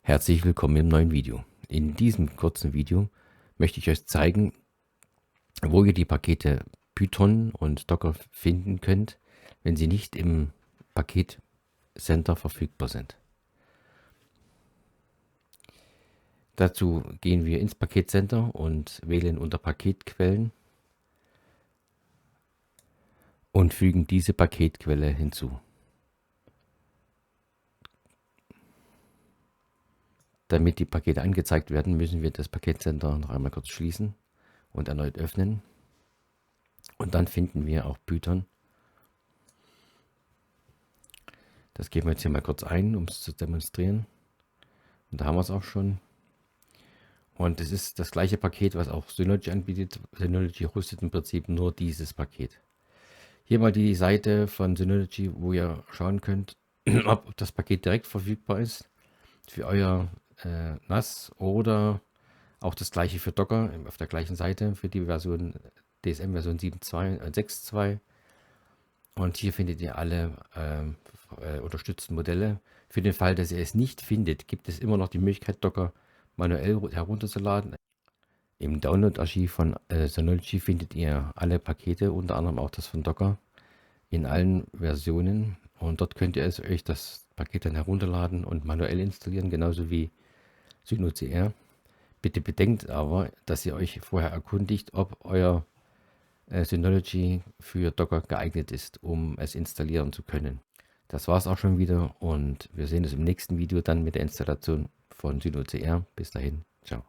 Herzlich willkommen im neuen Video. In diesem kurzen Video möchte ich euch zeigen, wo ihr die Pakete Python und Docker finden könnt, wenn sie nicht im Paketcenter verfügbar sind. Dazu gehen wir ins Paketcenter und wählen unter Paketquellen und fügen diese Paketquelle hinzu. Damit die Pakete angezeigt werden, müssen wir das Paketcenter noch einmal kurz schließen und erneut öffnen. Und dann finden wir auch Python. Das geben wir jetzt hier mal kurz ein, um es zu demonstrieren. Und da haben wir es auch schon. Und es ist das gleiche Paket, was auch Synology anbietet. Synology hostet im Prinzip nur dieses Paket. Hier mal die Seite von Synology, wo ihr schauen könnt, ob das Paket direkt verfügbar ist für euer NAS oder auch das gleiche für Docker auf der gleichen Seite für die Version DSM Version 7.2 und 6.2. Und hier findet ihr alle unterstützten Modelle. Für den Fall, dass ihr es nicht findet, gibt es immer noch die Möglichkeit, Docker manuell herunterzuladen. Im Download-Archiv von Synology findet ihr alle Pakete, unter anderem auch das von Docker, in allen Versionen. Und dort könnt ihr euch das Paket dann herunterladen und manuell installieren, genauso wie SynoCR. Bitte bedenkt aber, dass ihr euch vorher erkundigt, ob euer Synology für Docker geeignet ist, um es installieren zu können. Das war es auch schon wieder und wir sehen uns im nächsten Video dann mit der Installation von SynoCR. Bis dahin, ciao.